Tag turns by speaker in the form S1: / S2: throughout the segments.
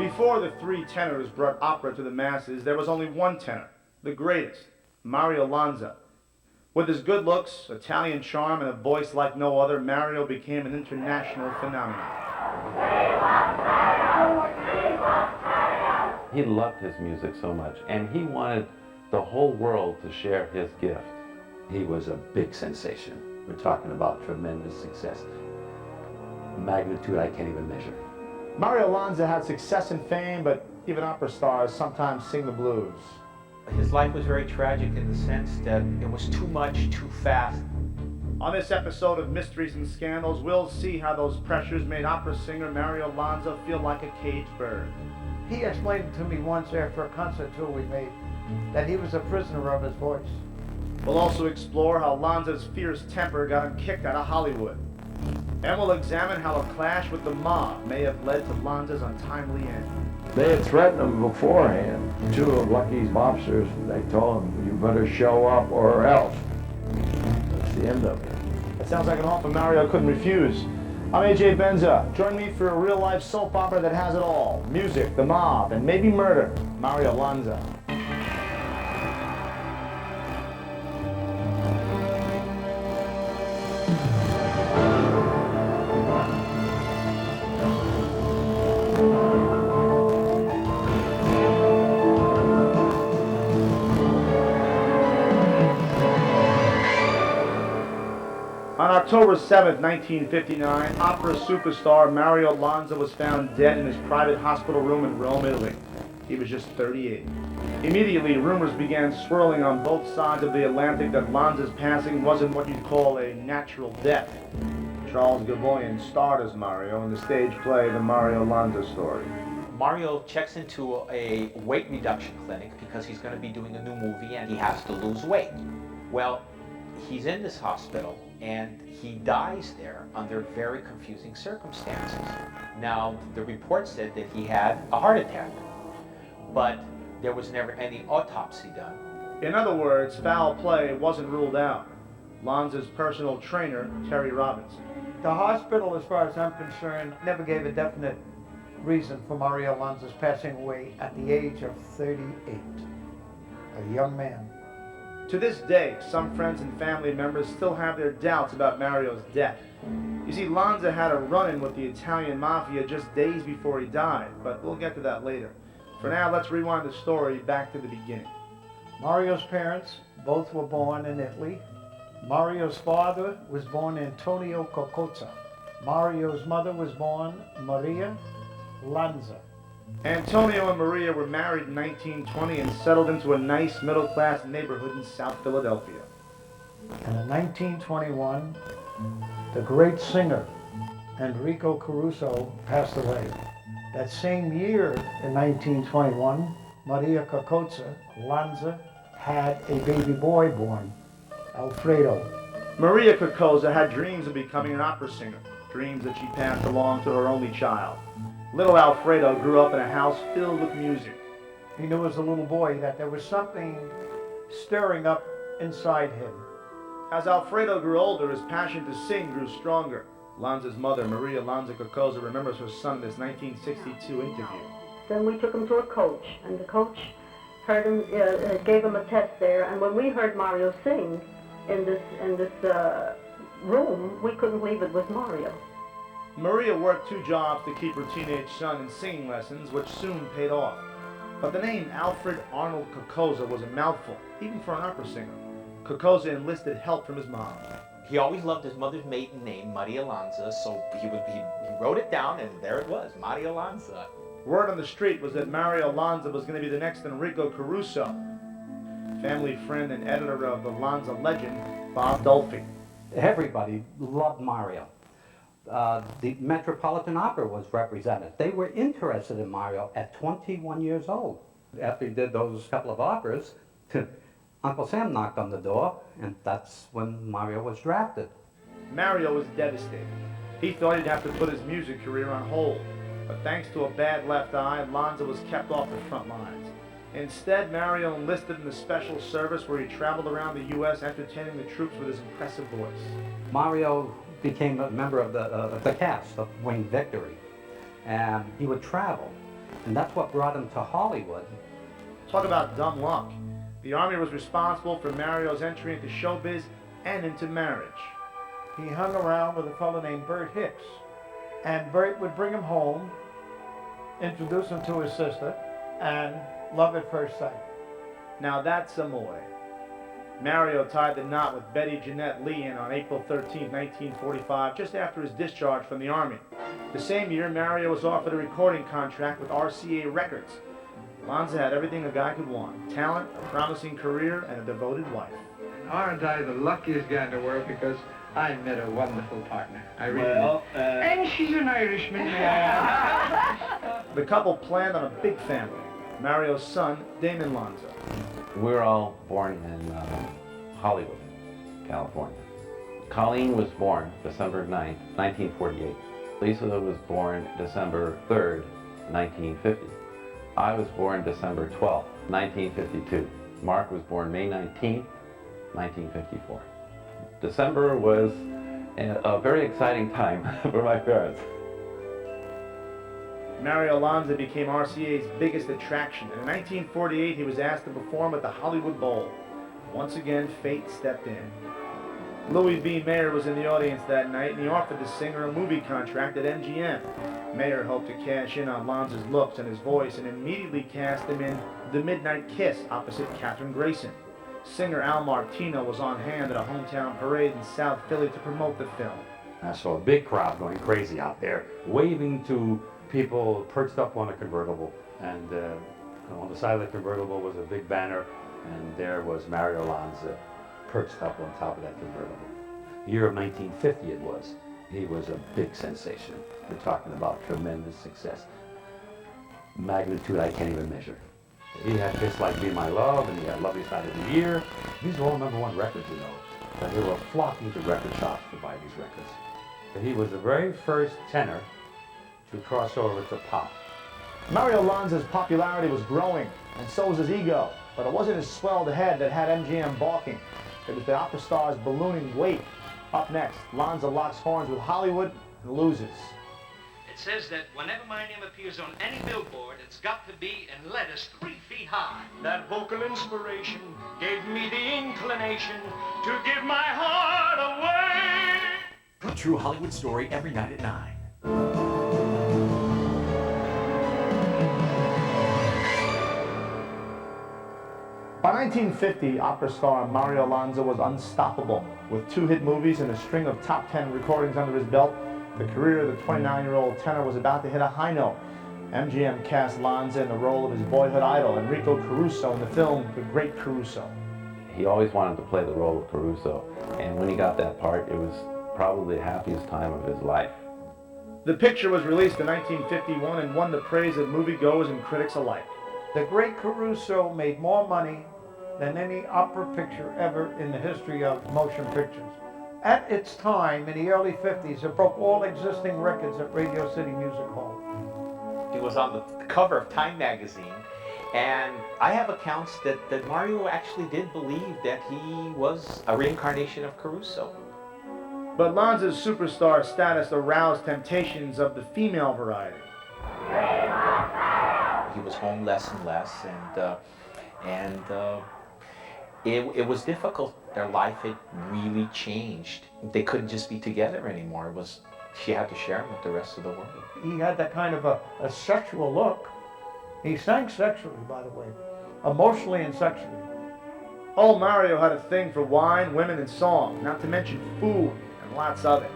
S1: before the three tenors brought opera to the masses, there was only one tenor, the greatest, Mario Lanza. With his good looks, Italian charm, and a voice like no other, Mario became an international phenomenon.
S2: He loved his music so much, and he wanted the whole world to share his gift.
S3: He was a big sensation. We're talking about tremendous success. Magnitude I can't even measure.
S1: Mario Lanza had success and fame, but even opera stars sometimes sing the blues.
S4: His life was very tragic in the sense that it was too much, too fast.
S1: On this episode of Mysteries and Scandals, we'll see how those pressures made opera singer Mario Lanza feel like a caged bird.
S5: He explained to me once after a concert tour we made that he was a prisoner of his voice.
S1: We'll also explore how Lanza's fierce temper got him kicked out of Hollywood. And we'll examine how a clash with the mob may have led to Lanza's untimely end.
S6: They had threatened him beforehand. Two of Lucky's mobsters, they told him, you better show up or else. That's the end of it.
S1: That sounds like an offer Mario couldn't refuse. I'm AJ Benza. Join me for a real-life soap opera that has it all. Music, the mob, and maybe murder. Mario Lanza. On October 7, 1959, opera superstar Mario Lanza was found dead in his private hospital room in Rome, Italy. He was just 38. Immediately, rumors began swirling on both sides of the Atlantic that Lanza's passing wasn't what you'd call a natural death. Charles Gavoyan starred as Mario in the stage play The Mario Lanza Story.
S4: Mario checks into a weight reduction clinic because he's going to be doing a new movie and he has to lose weight. Well, he's in this hospital and he dies there under very confusing circumstances. Now, the report said that he had a heart attack, but there was never any autopsy done.
S1: In other words, foul play wasn't ruled out. Lanza's personal trainer, Terry Robinson.
S5: The hospital, as far as I'm concerned, never gave a definite reason for Mario Lanza's passing away at the age of 38. A young man.
S1: To this day, some friends and family members still have their doubts about Mario's death. You see, Lanza had a run-in with the Italian mafia just days before he died, but we'll get to that later. For now, let's rewind the story back to the beginning.
S5: Mario's parents both were born in Italy. Mario's father was born Antonio Cocozza. Mario's mother was born Maria Lanza.
S1: Antonio and Maria were married in 1920 and settled into a nice middle-class neighborhood in South Philadelphia.
S5: And in 1921, the great singer Enrico Caruso passed away. That same year, in 1921, Maria Cocozza Lanza had a baby boy born, Alfredo.
S1: Maria Cocozza had dreams of becoming an opera singer, dreams that she passed along to her only child. Little Alfredo grew up in a house filled with music.
S5: He knew as a little boy that there was something stirring up inside him.
S1: As Alfredo grew older, his passion to sing grew stronger. Lanza's mother, Maria Lanza Cocozza, remembers her son in this 1962 interview.
S7: Then we took him to a coach, and the coach heard him, gave him a test there, and when we heard Mario sing in this room, we couldn't believe it was Mario.
S1: Maria worked 2 jobs to keep her teenage son in singing lessons, which soon paid off. But the name Alfred Arnold Cocozza was a mouthful, even for an opera singer. Cocozza enlisted help from his mom.
S4: He always loved his mother's maiden name, Mario Lanza, so he wrote it down, and there it was, Mario Lanza.
S1: Word on the street was that Mario Lanza was going to be the next Enrico Caruso. Family friend and editor of the Lanza legend, Bob Dolphy.
S8: Everybody loved Mario. The Metropolitan Opera was represented. They were interested in Mario at 21 years old. After he did those couple of operas, Uncle Sam knocked on the door, and that's when Mario was drafted.
S1: Mario was devastated. He thought he'd have to put his music career on hold. But thanks to a bad left eye, Lanza was kept off the front lines. Instead, Mario enlisted in the special service where he traveled around the U.S. entertaining the troops with his impressive voice.
S8: Mario became a member of the cast of Winged Victory, and he would travel. And that's what brought him to Hollywood.
S1: Talk about dumb luck. The Army was responsible for Mario's entry into showbiz and into marriage.
S5: He hung around with a fellow named Bert Hicks, and Bert would bring him home, introduce him to his sister, and love at first sight.
S1: Now that's amore. Mario tied the knot with Betty Jeanette Leon on April 13, 1945, just after his discharge from the Army. The same year, Mario was offered a recording contract with RCA Records. Lonza had everything a guy could want: talent, a promising career, and a devoted wife.
S9: Aren't I the luckiest guy in the world, because I met a wonderful partner. I really did.
S5: Well,
S9: And she's an Irishman, may I add.
S1: The couple planned on a big family: Mario's son, Damon Lanza.
S2: We were all born in Hollywood, California. Colleen was born December 9th, 1948. Lisa was born December 3rd, 1950. I was born December 12th, 1952. Mark was born May 19th, 1954. December was a very exciting time for my parents.
S1: Mario Lanza became RCA's biggest attraction, and in 1948 he was asked to perform at the Hollywood Bowl. Once again, fate stepped in. Louis B. Mayer was in the audience that night, and he offered the singer a movie contract at MGM. Mayer hoped to cash in on Lanza's looks and his voice, and immediately cast him in The Midnight Kiss opposite Katherine Grayson. Singer Al Martino was on hand at a hometown parade in South Philly to promote the film.
S3: I saw a big crowd going crazy out there, waving to people perched up on a convertible. And on the side of the convertible was a big banner, and there was Mario Lanza perched up on top of that convertible. The year of 1950 it was. He was a big sensation. We're talking about tremendous success. Magnitude I can't even measure. He had hits like Be My Love, and he had Lovely Side of the Year. These are all #1 records, you know. And they were flocking to record shops to buy these records. And he was the very first tenor to cross over to pop.
S1: Mario Lanza's popularity was growing, and so was his ego. But it wasn't his swelled head that had MGM balking. It was the opera star's ballooning weight. Up next, Lanza locks horns with Hollywood and loses.
S10: It says that whenever my name appears on any billboard, it's got to be in letters 3 feet high. That vocal inspiration gave me the inclination to give my heart away.
S11: A true Hollywood story every night at 9.
S1: By 1950, opera star Mario Lanza was unstoppable. With 2 hit movies and a string of top 10 recordings under his belt, the career of the 29-year-old tenor was about to hit a high note. MGM cast Lanza in the role of his boyhood idol, Enrico Caruso, in the film The Great Caruso.
S2: He always wanted to play the role of Caruso, and when he got that part, it was probably the happiest time of his life.
S1: The picture was released in 1951 and won the praise of moviegoers and critics alike.
S5: The Great Caruso made more money than any opera picture ever in the history of motion pictures. At its time, in the early 50s, it broke all existing records at Radio City Music Hall.
S4: He was on the cover of Time magazine, and I have accounts that Mario actually did believe that he was a reincarnation of Caruso.
S1: But Lanza's superstar status aroused temptations of the female variety.
S4: He was home less and less, and it was difficult. Their life had really changed. They couldn't just be together anymore. She had to share him with the rest of the world.
S5: He had that kind of a sexual look. He sang sexually, by the way, emotionally and sexually.
S1: Old Mario had a thing for wine, women, and song, not to mention food, and lots of it.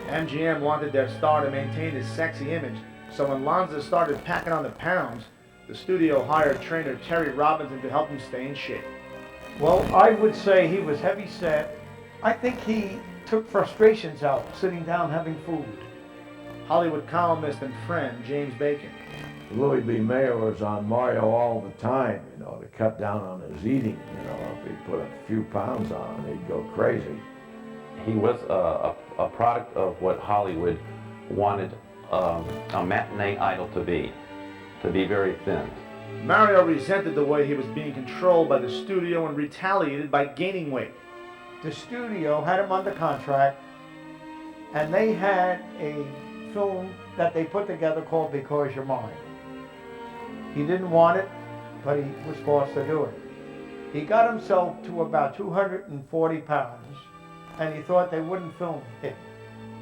S1: MGM wanted their star to maintain his sexy image, so when Lanza started packing on the pounds, the studio hired trainer Terry Robinson to help him stay in shape.
S5: Well, I would say he was heavy set. I think he took frustrations out sitting down having food.
S1: Hollywood columnist and friend James Bacon.
S6: Louis B. Mayer was on Mario all the time, you know, to cut down on his eating. You know, if he put a few pounds on, he'd go crazy.
S2: He was a product of what Hollywood wanted a matinee idol to be very thin.
S1: Mario resented the way he was being controlled by the studio and retaliated by gaining weight.
S5: The studio had him under contract, and they had a film that they put together called Because You're Mine. He didn't want it, but he was forced to do it. He got himself to about 240 pounds, and he thought they wouldn't film him,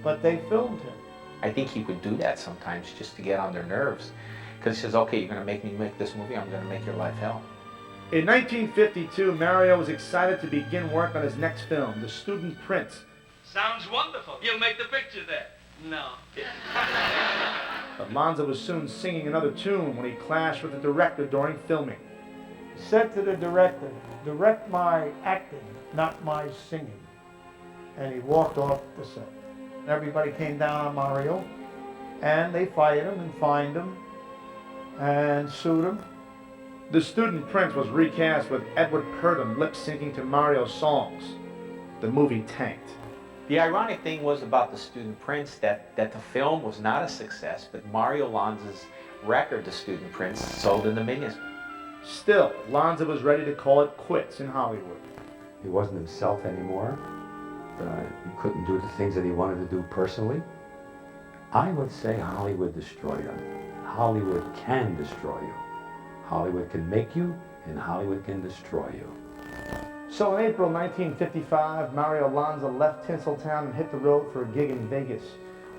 S5: but they filmed him.
S4: I think he would do that sometimes just to get on their nerves. Because he says, okay, you're going to make me make this movie, I'm going to make your life hell.
S1: In 1952, Mario was excited to begin work on his next film, The Student Prince.
S10: Sounds wonderful. You'll make the picture there. No.
S1: But Lanza was soon singing another tune when he clashed with the director during filming.
S5: He said to the director, "Direct my acting, not my singing." And he walked off the set. Everybody came down on Mario, and they fired him and fined him and sued him.
S1: The Student Prince was recast with Edward Purdom lip-syncing to Mario's songs. The movie tanked.
S4: The ironic thing was about The Student Prince that the film was not a success, but Mario Lanza's record, The Student Prince, sold in the millions.
S1: Still, Lanza was ready to call it quits in Hollywood.
S3: He wasn't himself anymore. He couldn't do the things that he wanted to do personally. I would say Hollywood destroyed him. Hollywood can destroy you. Hollywood can make you, and Hollywood can destroy you.
S1: So in April 1955, Mario Lanza left Tinseltown and hit the road for a gig in Vegas.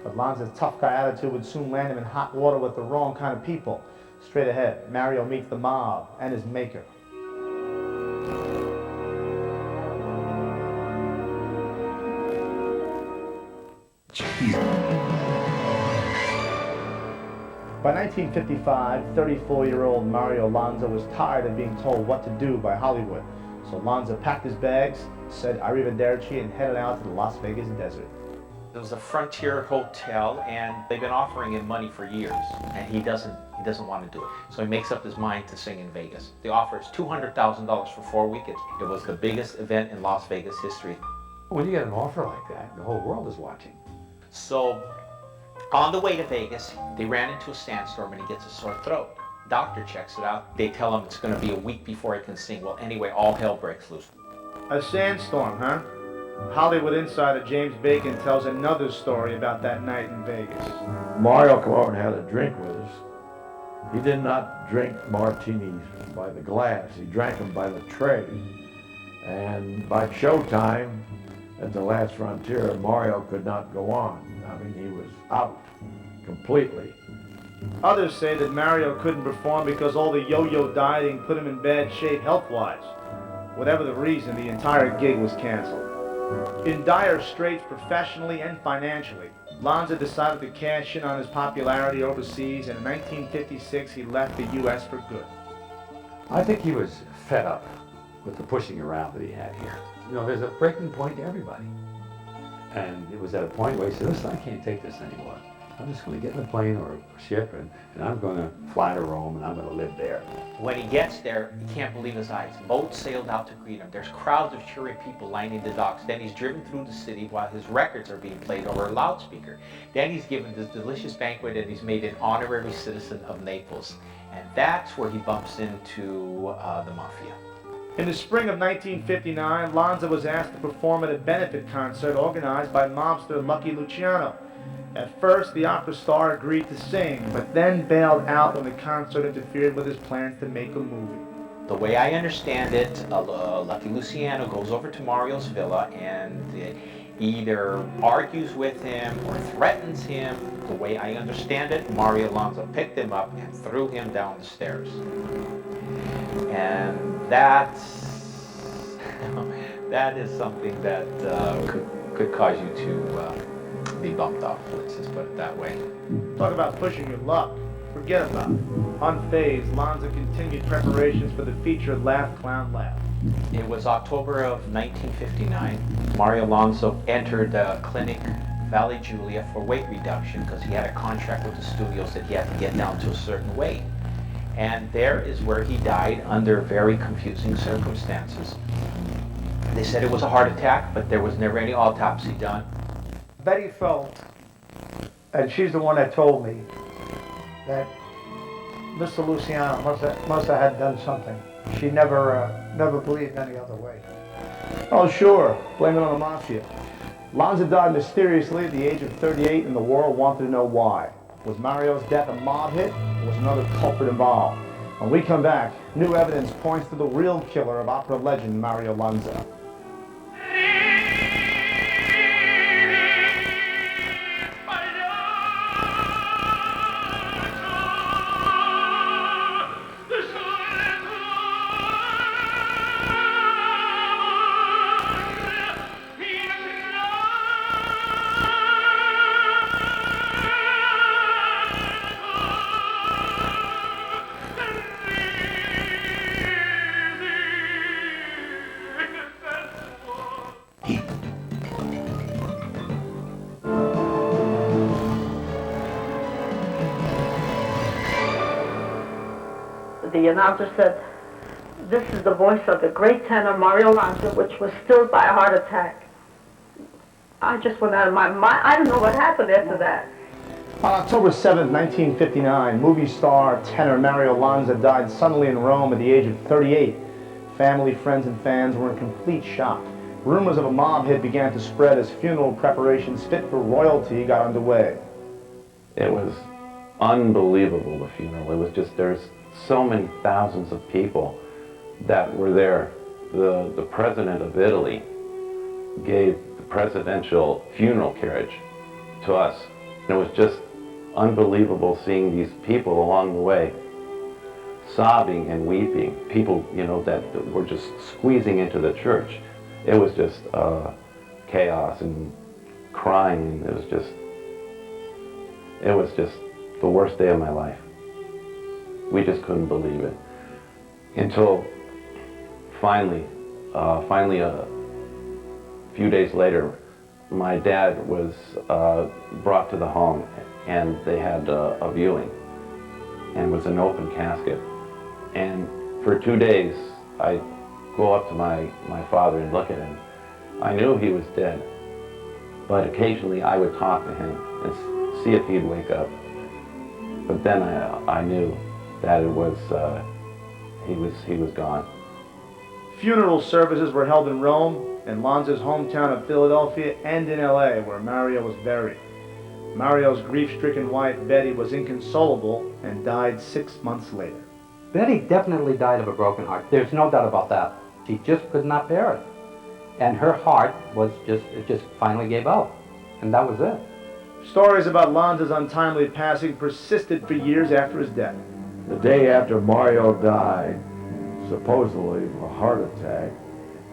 S1: But Lanza's tough guy attitude would soon land him in hot water with the wrong kind of people. Straight ahead, Mario meets the mob and his maker. By 1955, 34-year-old Mario Lanza was tired of being told what to do by Hollywood. So Lanza packed his bags, said arrivederci, and headed out to the Las Vegas desert.
S4: It was a frontier hotel, and they've been offering him money for years, and he doesn't want to do it. So he makes up his mind to sing in Vegas. The offer is $200,000 for 4 weekends. It was the biggest event in Las Vegas history.
S3: When you get an offer like that, the whole world is watching.
S4: So on the way to Vegas, they ran into a sandstorm and he gets a sore throat. Doctor checks it out. They tell him it's going to be a week before he can sing. Well, anyway, all hell breaks loose.
S1: A sandstorm, huh? Hollywood insider James Bacon tells another story about that night in Vegas.
S6: Mario came over and had a drink with us. He did not drink martinis by the glass. He drank them by the tray. And by showtime, at the last frontier, Mario could not go on. I mean, he was out completely.
S1: Others say that Mario couldn't perform because all the yo-yo dieting put him in bad shape health-wise. Whatever the reason, the entire gig was canceled. In dire straits professionally and financially, Lanza decided to cash in on his popularity overseas, and in 1956 he left the U.S. for good.
S3: I think he was fed up with the pushing around that he had here. You know, there's a breaking point to everybody. And it was at a point where he said, listen, I can't take this anymore. I'm just going to get in a plane or a ship and I'm going to fly to Rome and I'm going to live there.
S4: When he gets there, he can't believe his eyes. Boats sailed out to greet him. There's crowds of cheering people lining the docks. Then he's driven through the city while his records are being played over a loudspeaker. Then he's given this delicious banquet and he's made an honorary citizen of Naples. And that's where he bumps into the mafia.
S1: In the spring of 1959, Lanza was asked to perform at a benefit concert organized by mobster Lucky Luciano. At first, the opera star agreed to sing, but then bailed out when the concert interfered with his plans to make a movie.
S4: The way I understand it, Lucky Luciano goes over to Mario's villa and either argues with him or threatens him. The way I understand it, Mario Lanza picked him up and threw him down the stairs. And that is something that could cause you to be bumped off. Let's just put it that way.
S1: Talk about pushing your luck. Forget about it. Unfazed, Lanza continued preparations for the feature Laugh Clown Laugh.
S4: It was October of 1959. Mario Lanza entered Clinic Valley Julia for weight reduction because he had a contract with the studios that he had to get down to a certain weight. And there is where he died under very confusing circumstances. They said it was a heart attack, but there was never any autopsy done.
S5: Betty felt, and she's the one that told me, that Mr. Luciano must have had done something. She never believed any other way.
S1: Oh, sure. Blame it on the mafia. Lanza died mysteriously at the age of 38, and the world wanted to know why. Was Mario's death a mob hit, or was another culprit involved? When we come back, new evidence points to the real killer of opera legend Mario Lanza.
S7: The announcer said, "This is the voice of the great tenor Mario Lanza, which was stilled by a heart attack." I just went out of my mind. I don't know what happened after that.
S1: On October 7, 1959, movie star tenor Mario Lanza died suddenly in Rome at the age of 38. Family, friends, and fans were in complete shock. Rumors of a mob hit began to spread as funeral preparations fit for royalty got underway.
S2: It was unbelievable, the funeral. It was just, there's so many thousands of people that were there. The president of Italy gave the presidential funeral carriage to us. And it was just unbelievable seeing these people along the way sobbing and weeping. People, you know, that were just squeezing into the church. It was just chaos and crying. It was just the worst day of my life. We just couldn't believe it. Until finally a few days later, my dad was brought to the home and they had a viewing, and it was an open casket. And for 2 days, I go up to my father and look at him. I knew he was dead, but occasionally I would talk to him and see if he'd wake up. But then I knew that it was, he was gone.
S1: Funeral services were held in Rome, in Lanza's hometown of Philadelphia, and in LA, where Mario was buried. Mario's grief-stricken wife, Betty, was inconsolable and died 6 months later.
S8: Betty definitely died of a broken heart. There's no doubt about that. She just could not bear it. And her heart was it just finally gave out. And that was it.
S1: Stories about Lanza's untimely passing persisted for years after his death.
S6: The day after Mario died, supposedly of a heart attack,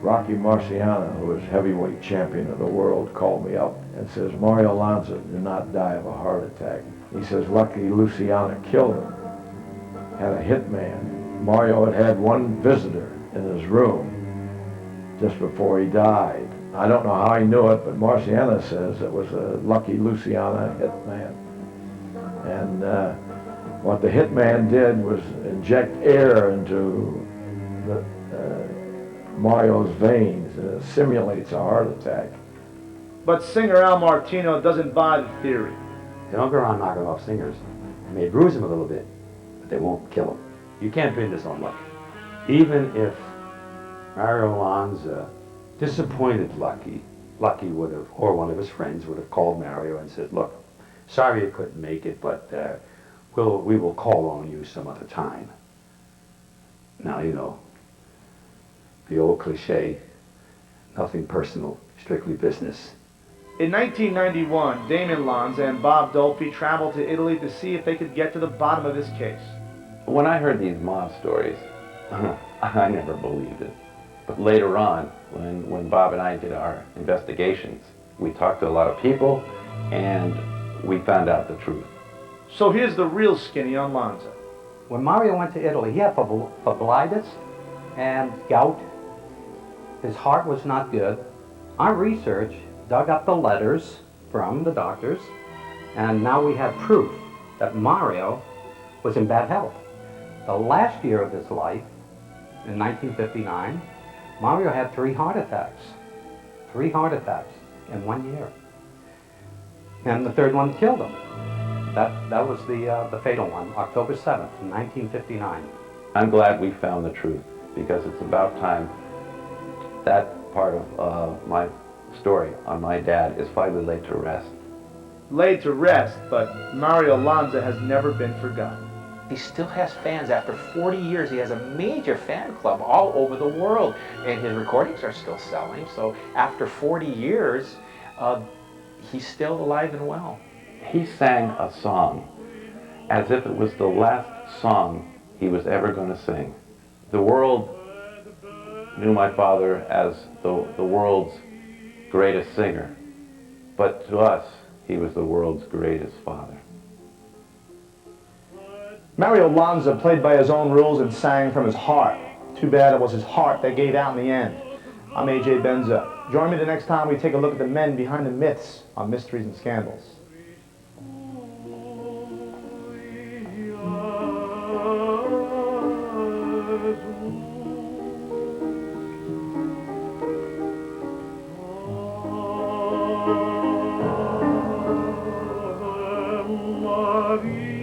S6: Rocky Marciano, who was heavyweight champion of the world, called me up and says, "Mario Lanza did not die of a heart attack." He says, "Lucky Luciana killed him." Had a hitman. Mario had had one visitor in his room just before he died. I don't know how he knew it, but Marciano says it was a Lucky Luciana hitman. And what the hitman did was inject air into Mario's veins, and it simulates a heart attack.
S1: But singer Al Martino doesn't buy the theory.
S3: They don't go around knocking off singers. They may bruise them a little bit, but they won't kill them. You can't pin this on luck. Even if Mario Lanza disappointed Lucky would have, or one of his friends would have called Mario and said, "Look, sorry you couldn't make it, but we will call on you some other time." Now, you know, the old cliche, nothing personal, strictly business.
S1: In 1991, Damon Lanza and Bob Dolfi traveled to Italy to see if they could get to the bottom of his case.
S2: When I heard these mob stories, I never believed it. But later on, when Bob and I did our investigations, we talked to a lot of people and we found out the truth.
S1: So here's the real skinny on Lanza.
S8: When Mario went to Italy, he had phlebitis and gout. His heart was not good. Our research dug up the letters from the doctors, and now we have proof that Mario was in bad health. The last year of his life, in 1959, Mario had 3 heart attacks. 3 heart attacks in 1 year. And the third one killed him. That was the fatal one, October 7th, 1959.
S2: I'm glad we found the truth, because it's about time that part of my story on my dad is finally laid to rest.
S1: Laid to rest, but Mario Lanza has never been forgotten.
S4: He still has fans. After 40 years, he has a major fan club all over the world, and his recordings are still selling. So after 40 years, he's still alive and well.
S2: He sang a song as if it was the last song he was ever going to sing. The world knew my father as the world's greatest singer, but to us, he was the world's greatest father.
S1: Mario Lanza played by his own rules and sang from his heart. Too bad it was his heart that gave out in the end. I'm AJ Benza. Join me the next time we take a look at the men behind the myths on Mysteries and Scandals.
S12: Maria.